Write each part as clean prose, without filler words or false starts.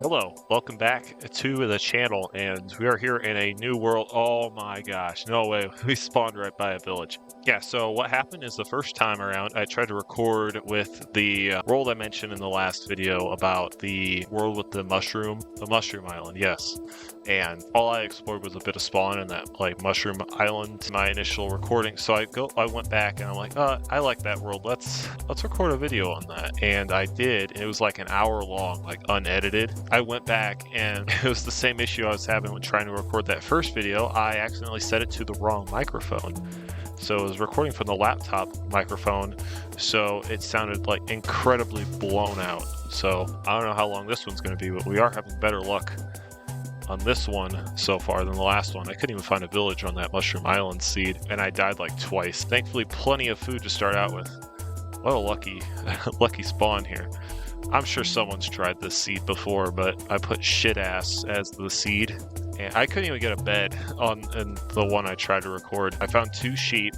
Hello, welcome back to the channel, and we are here in a new world. Oh my gosh, no way, we spawned right by a village. Yeah, so what happened is the first time around, I tried to record with the world I mentioned in the last video about the world with the mushroom island, yes. And all I explored was a bit of spawn in that like mushroom island, my initial recording. So I went back and I'm like, I like that world. Let's record a video on that. And I did. It was like an hour long, like unedited. I went back and it was the same issue I was having when trying to record that first video. I accidentally set it to the wrong microphone. So it was recording from the laptop microphone, so it sounded like incredibly blown out. So I don't know how long this one's going to be, but we are having better luck on this one so far than the last one. I couldn't even find a village on that Mushroom Island seed, and I died like twice. Thankfully, plenty of food to start out with. What a lucky spawn here. I'm sure someone's tried this seed before, but I put shit ass as the seed, and I couldn't even get a bed in the one I tried to record. I found 2 sheep,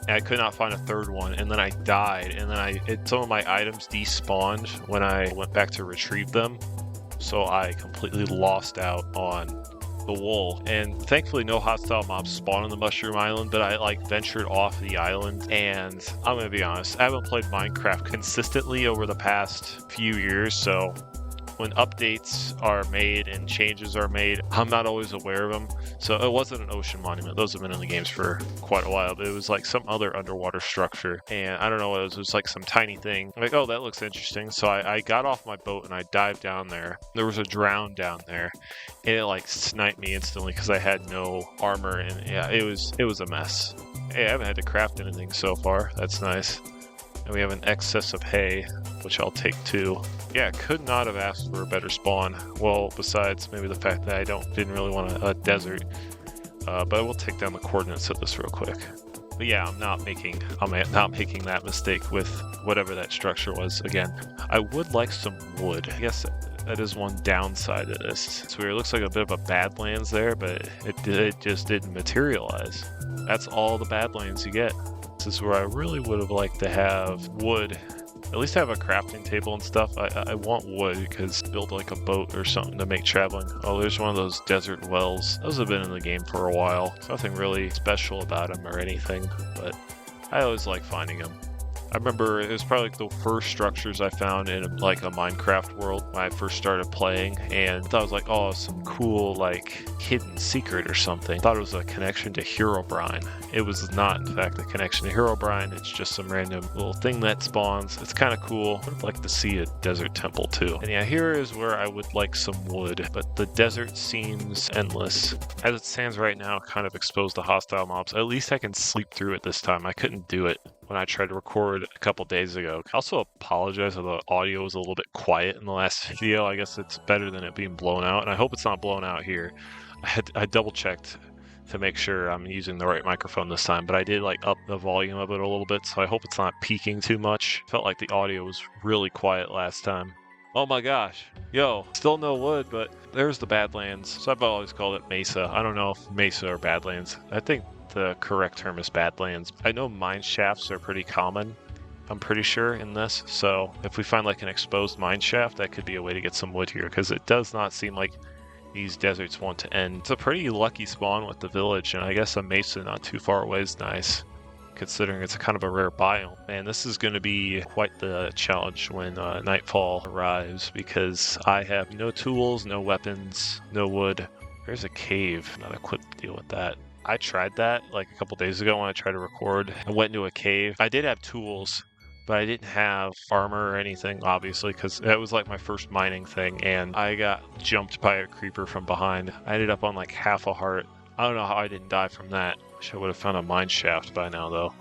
and I could not find a third one, and then I died, and then some of my items despawned when I went back to retrieve them. So I completely lost out on the wool, and thankfully no hostile mobs spawn on the Mushroom Island, but I like ventured off the island, and I'm gonna be honest, I haven't played Minecraft consistently over the past few years, so when updates are made and changes are made, I'm not always aware of them. So it wasn't an ocean monument. Those have been in the games for quite a while, but it was like some other underwater structure. And I don't know what it was. It was like some tiny thing. I'm like, oh, that looks interesting. So I got off my boat and I dived down there. There was a drown down there, and it like sniped me instantly because I had no armor. And yeah, it was a mess. Hey, I haven't had to craft anything so far. That's nice. And we have an excess of hay, which I'll take too. Yeah, could not have asked for a better spawn. Well, besides maybe the fact that I didn't really want a desert. But I will take down the coordinates of this real quick. But yeah, I'm not making that mistake with whatever that structure was again. I would like some wood. I guess that is one downside of this. So it looks like a bit of a Badlands there, but it just didn't materialize. That's all the Badlands you get. This is where I really would have liked to have wood. At least have a crafting table and stuff. I want wood because build like a boat or something to make traveling. Oh, there's one of those desert wells. Those have been in the game for a while. There's nothing really special about them or anything, but I always like finding them. I remember it was probably like the first structures I found in like a Minecraft world when I first started playing, and I was like, oh, some cool like hidden secret or something. I thought it was a connection to Herobrine. It was not, in fact, a connection to Herobrine. It's just some random little thing that spawns. It's kind of cool. I'd like to see a desert temple too. And yeah, here is where I would like some wood, but the desert seems endless. As it stands right now, kind of exposed to hostile mobs. At least I can sleep through it this time. I couldn't do it when I tried to record a couple days ago. I also apologize if the audio was a little bit quiet in the last video. I guess it's better than it being blown out, and I hope it's not blown out here. I double checked to make sure I'm using the right microphone this time, but I did like up the volume of it a little bit, so I hope it's not peaking too much. Felt like the audio was really quiet last time. Oh my gosh, yo, still no wood, but there's the Badlands. So I've always called it Mesa. I don't know if Mesa or Badlands. I think the correct term is Badlands. I know mine shafts are pretty common, I'm pretty sure, in this, so if we find like an exposed mine shaft, that could be a way to get some wood here, because it does not seem like these deserts want to end. It's a pretty lucky spawn with the village, and I guess a mesa not too far away is nice, considering it's a kind of a rare biome. And this is going to be quite the challenge when nightfall arrives, because I have no tools, no weapons, no wood. There's a cave. I'm not equipped to deal with that. I tried that like a couple days ago when I tried to record. I went into a cave. I did have tools, but I didn't have armor or anything, obviously, because that was like my first mining thing, and I got jumped by a creeper from behind. I ended up on like half a heart. I don't know how I didn't die from that. Wish I would have found a mine shaft by now, though.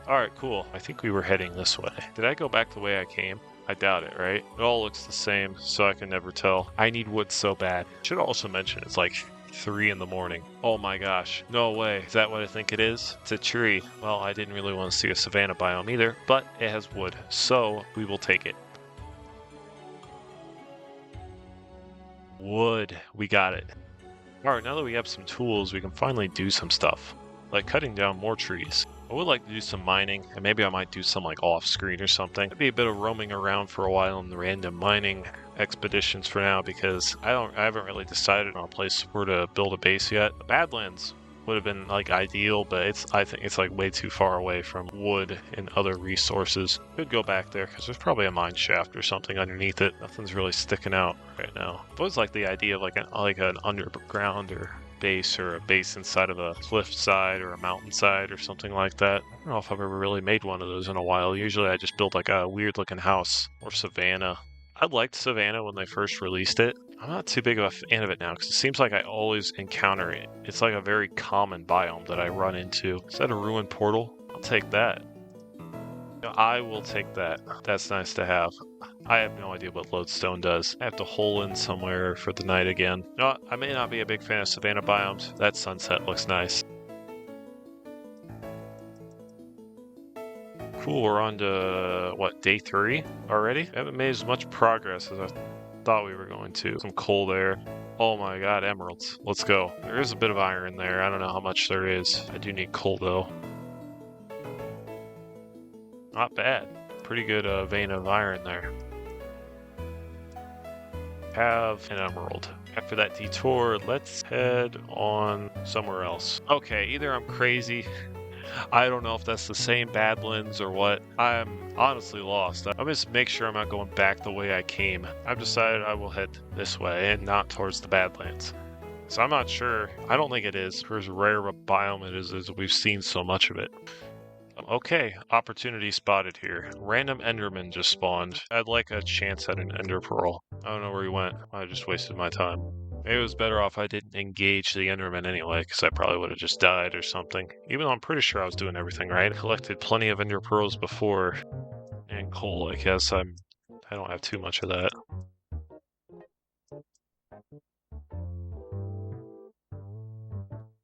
Alright, cool. I think we were heading this way. Did I go back the way I came? I doubt it, right? It all looks the same, so I can never tell. I need wood so bad. Should also mention it's like 3 in the morning. Oh my gosh. No way. Is that what I think it is? It's a tree. Well, I didn't really want to see a savanna biome either, but it has wood, so we will take it. Wood. We got it. Alright, now that we have some tools, we can finally do some stuff, like cutting down more trees. I would like to do some mining, and maybe I might do some like off screen or something. It'd be a bit of roaming around for a while in the random mining expeditions for now, because I haven't really decided on a place where to build a base yet. The Badlands would have been like ideal, but I think it's like way too far away from wood and other resources. Could go back there because there's probably a mine shaft or something underneath it. Nothing's really sticking out right now. I always like the idea of like an underground or base, or a base inside of a cliff side or a mountainside or something like that. I don't know if I've ever really made one of those in a while. Usually I just build like a weird looking house or savanna. I liked Savannah when they first released it. I'm not too big of a fan of it now because it seems like I always encounter it. It's like a very common biome that I run into. Is that a ruined portal? I'll take that. I will take that. That's nice to have. I have no idea what lodestone does. I have to hole in somewhere for the night again. No, I may not be a big fan of savanna biomes. That sunset looks nice. Cool, we're on to, what, day 3 already? I haven't made as much progress as I thought we were going to. Some coal there. Oh my god, emeralds. Let's go. There is a bit of iron there. I don't know how much there is. I do need coal, though. Not bad. Pretty good vein of iron there. Have an emerald. After that detour, let's head on somewhere else. Okay, either I'm crazy, I don't know if that's the same Badlands or what. I'm honestly lost. I'm just make sure I'm not going back the way I came. I've decided I will head this way and not towards the Badlands. So I'm not sure. I don't think it is. For as rare of a biome it is as we've seen so much of it. Okay, opportunity spotted here. Random Enderman just spawned. I'd like a chance at an Ender Pearl. I don't know where he went. I just wasted my time. Maybe it was better off I didn't engage the Enderman anyway, because I probably would have just died or something. Even though I'm pretty sure I was doing everything right. I collected plenty of Ender Pearls before. And coal, I guess I don't have too much of that.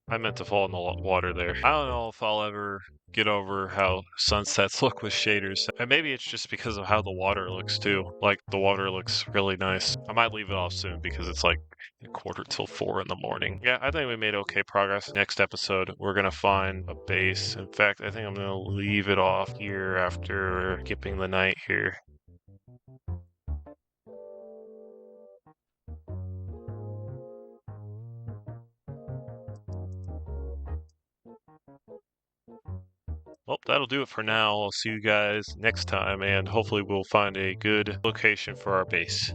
I meant to fall in the water there. I don't know if I'll ever get over how sunsets look with shaders. And maybe it's just because of how the water looks too. Like, the water looks really nice. I might leave it off soon because it's like a quarter till 4 in the morning. Yeah, I think we made okay progress. Next episode, we're going to find a base. In fact, I think I'm going to leave it off here after skipping the night here. Well, that'll do it for now. I'll see you guys next time, and hopefully we'll find a good location for our base.